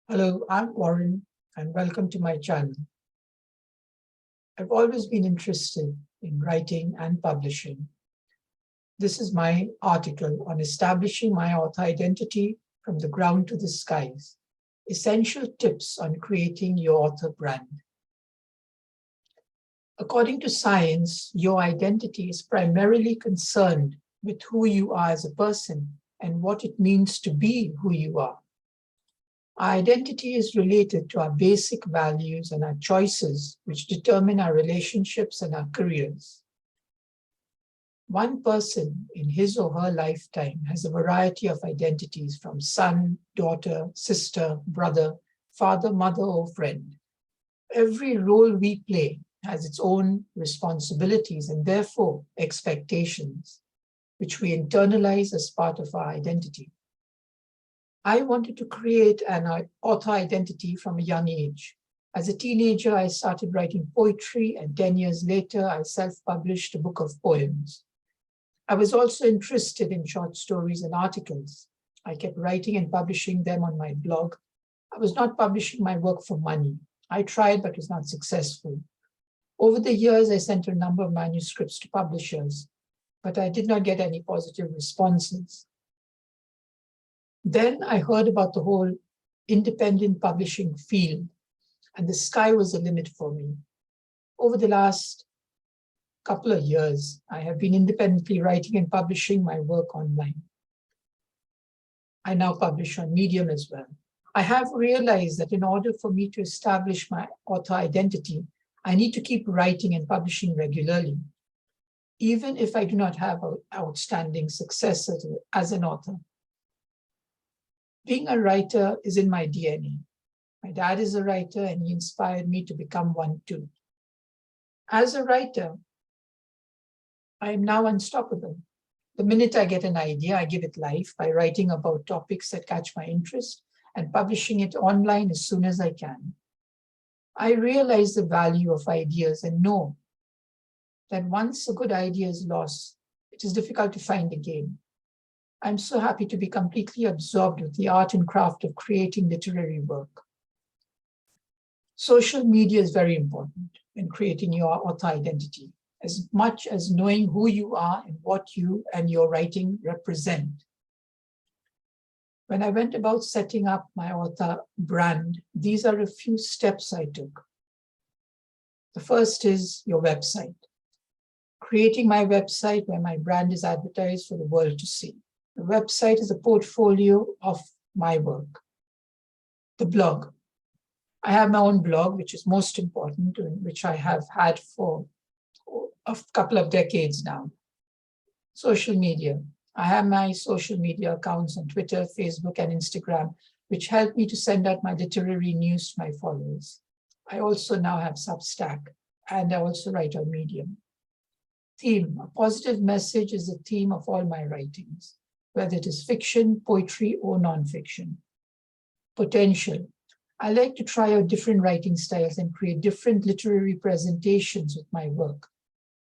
Hello, I'm Warren, and welcome to my channel. I've always been interested in writing and publishing. This is my article on establishing my author identity from the ground to the skies. Essential tips on creating your author brand. According to science, your identity is primarily concerned with who you are as a person and what it means to be who you are. Our identity is related to our basic values and our choices, which determine our relationships and our careers. One person in his or her lifetime has a variety of identities from son, daughter, sister, brother, father, mother, or friend. Every role we play has its own responsibilities and therefore expectations, which we internalize as part of our identity. I wanted to create an author identity from a young age. As a teenager, I started writing poetry, and 10 years later, I self-published a book of poems. I was also interested in short stories and articles. I kept writing and publishing them on my blog. I was not publishing my work for money. I tried, but was not successful. Over the years, I sent a number of manuscripts to publishers, but I did not get any positive responses. Then I heard about the whole independent publishing field, and the sky was the limit for me. Over the last couple of years, I have been independently writing and publishing my work online. I now publish on Medium as well. I have realized that in order for me to establish my author identity, I need to keep writing and publishing regularly, even if I do not have an outstanding success as an author. Being a writer is in my DNA. My dad is a writer and he inspired me to become one too. As a writer, I am now unstoppable. The minute I get an idea, I give it life by writing about topics that catch my interest and publishing it online as soon as I can. I realize the value of ideas and know that once a good idea is lost, it is difficult to find again. I'm so happy to be completely absorbed with the art and craft of creating literary work. Social media is very important in creating your author identity, as much as knowing who you are and what you and your writing represent. When I went about setting up my author brand, these are a few steps I took. The first is your website. Creating my website where my brand is advertised for the world to see. The website is a portfolio of my work. The blog. I have my own blog, which is most important, which I have had for a couple of decades now. Social media. I have my social media accounts on Twitter, Facebook, and Instagram, which help me to send out my literary news to my followers. I also now have Substack, and I also write on Medium. Theme. A positive message is the theme of all my writings, whether it is fiction, poetry, or nonfiction. Potential. I like to try out different writing styles and create different literary presentations with my work.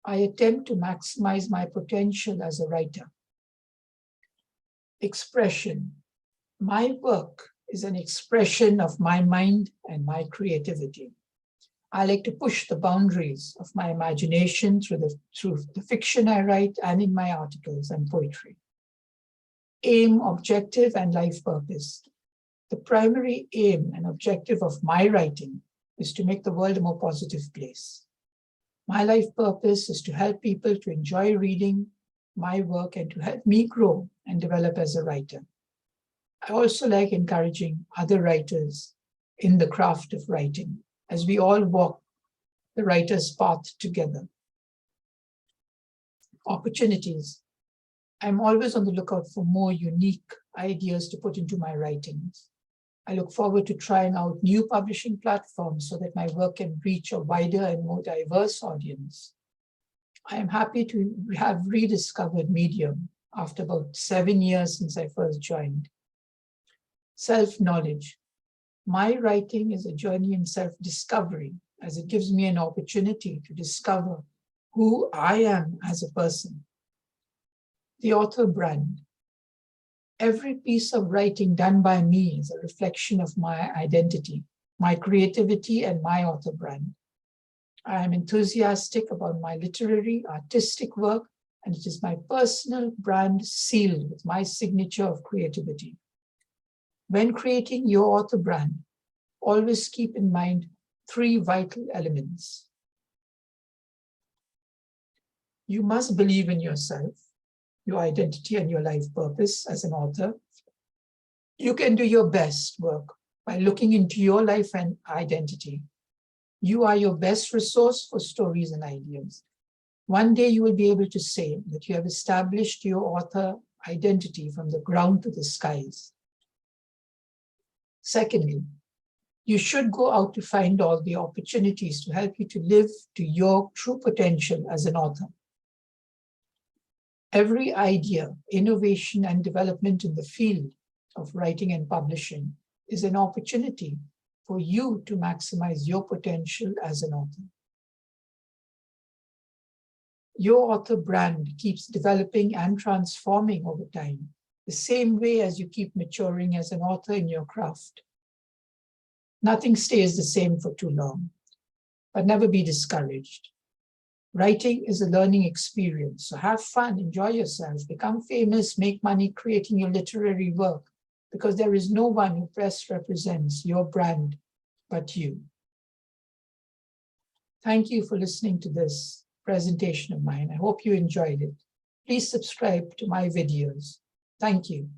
I attempt to maximize my potential as a writer. Expression. My work is an expression of my mind and my creativity. I like to push the boundaries of my imagination through the fiction I write and in my articles and poetry. Aim, objective, and life purpose. The primary aim and objective of my writing is to make the world a more positive place. My life purpose is to help people to enjoy reading my work and to help me grow and develop as a writer. I also like encouraging other writers in the craft of writing as we all walk the writer's path together. Opportunities. I'm always on the lookout for more unique ideas to put into my writings. I look forward to trying out new publishing platforms so that my work can reach a wider and more diverse audience. I am happy to have rediscovered Medium after about 7 years since I first joined. Self-knowledge. My writing is a journey in self-discovery, as it gives me an opportunity to discover who I am as a person. The author brand. Every piece of writing done by me is a reflection of my identity, my creativity, and my author brand. I am enthusiastic about my literary, artistic work, and it is my personal brand sealed with my signature of creativity. When creating your author brand, always keep in mind 3 vital elements. You must believe in yourself, your identity, and your life purpose as an author. You can do your best work by looking into your life and identity. You are your best resource for stories and ideas. One day you will be able to say that you have established your author identity from the ground to the skies. Secondly, you should go out to find all the opportunities to help you to live to your true potential as an author. Every idea, innovation, and development in the field of writing and publishing is an opportunity for you to maximize your potential as an author. Your author brand keeps developing and transforming over time, the same way as you keep maturing as an author in your craft. Nothing stays the same for too long, but never be discouraged. Writing is a learning experience, so have fun, enjoy yourself, become famous, make money creating your literary work, because there is no one who best represents your brand but you. Thank you for listening to this presentation of mine. I hope you enjoyed it. Please subscribe to my videos. Thank you.